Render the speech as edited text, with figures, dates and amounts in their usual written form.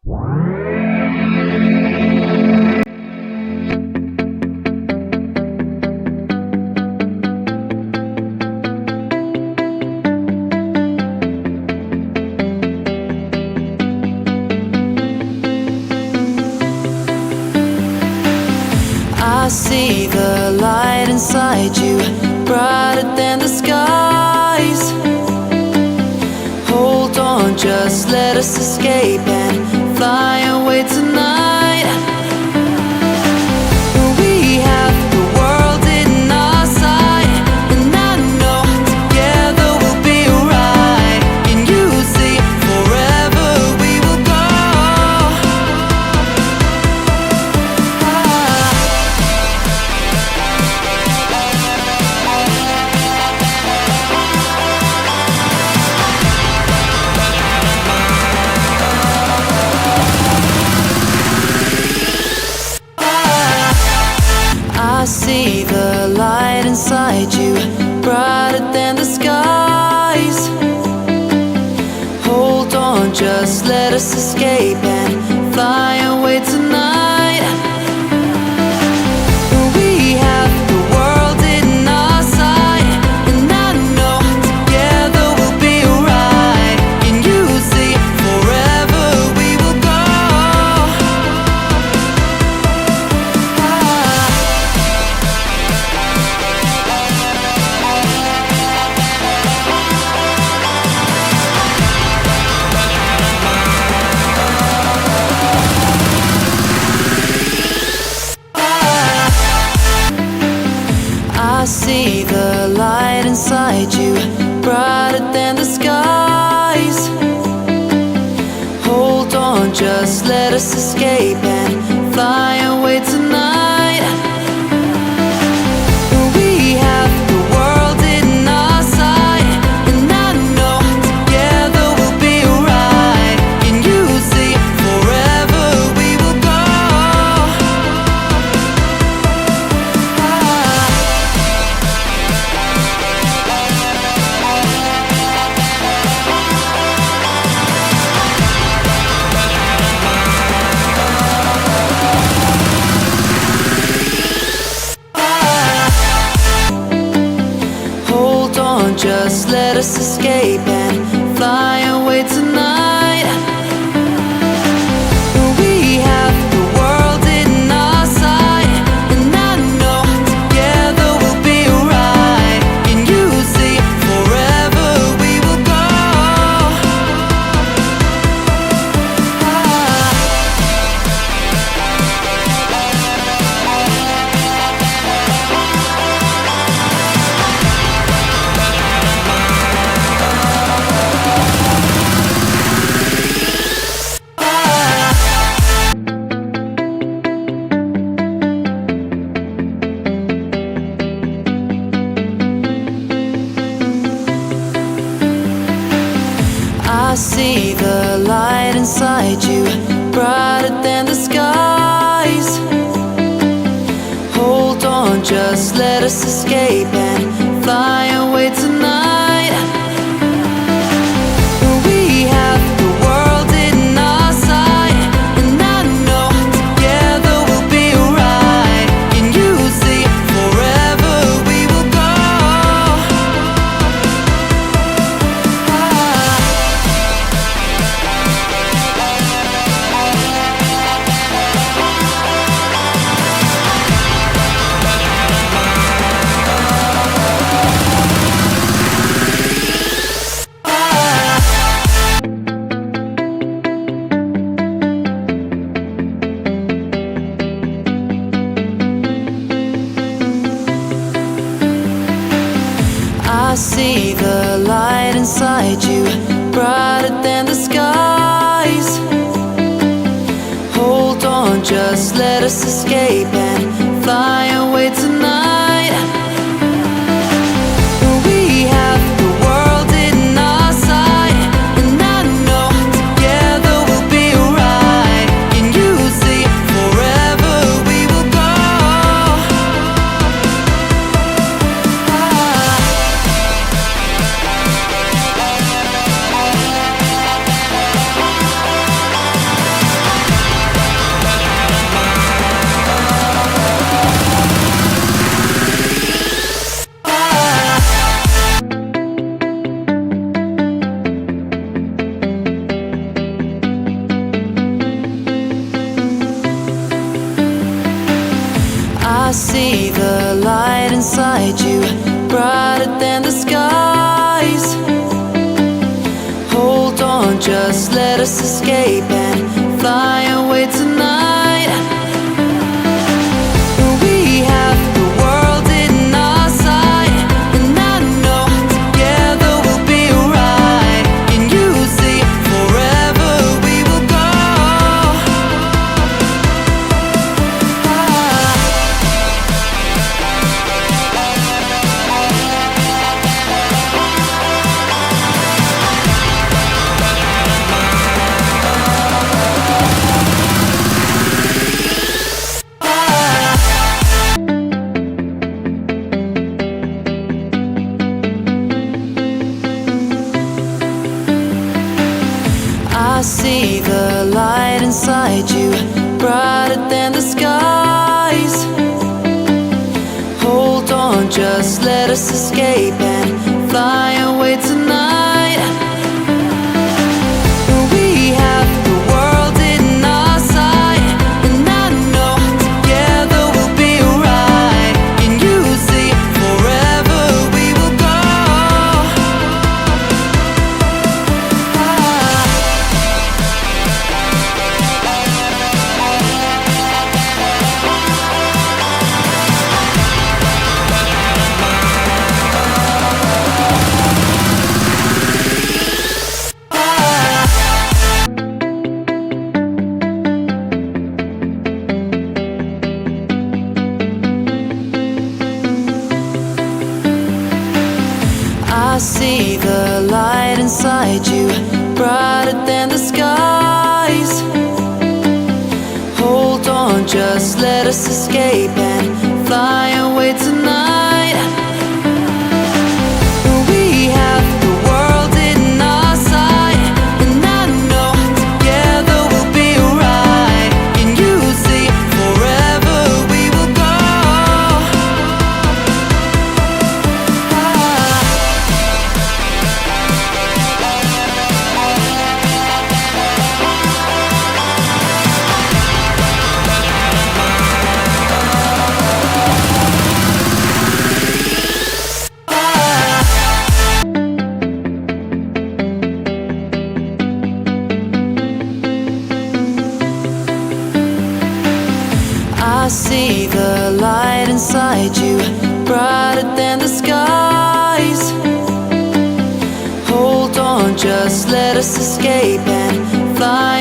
I see the light inside you, brighter than the skies. Hold on, just let us escape and fly away tonight. We have the world in our sight, and I know together we'll be alright. Can you see forever we will go? I see the light inside you, brighter than the skies. Hold on, just let us escape and fly away tonight. We have the world in our sight, and I know together we'll be alright. Can you see forever we will go? I see the light inside you, brighter than the skies. Hold on, just let us escape and fly away tonight. We have the world in our sight, and I know together we'll be alright. Can you see forever we will go? Hold on, just let us escape and fly away tonight. We have the world in our sight, and I know together we'll be alright. Can you see forever we will go? I see the light inside you, brighter than the skies. Hold on, just let us escape and fly away tonight. We have the world in our sight, and I know together we'll be alright. Can you see forever we will go? I see the light inside you, brighter than the skies. Hold on, just let us escape and fly away tonight. We have the world in our sight, and I know together we'll be alright. Can you see forever we will go? just let us escape and fly away tonight. We have the world in our sight, and I know together we'll be alright. Can you see forever we will go? I see the light inside you, brighter than the skies. Hold on, just let us escape and fly away tonight. We have the world in our sight, and I know together we'll be alright. Can you see forever we will go? I see the light inside you, brighter than the skies. Hold on, just let us escape and fly away tonight. We have the world in our sight, and I know together we'll be alright. Can you see forever we will go? I see the light inside you, brighter than the skies. Hold on, just let us escape and fly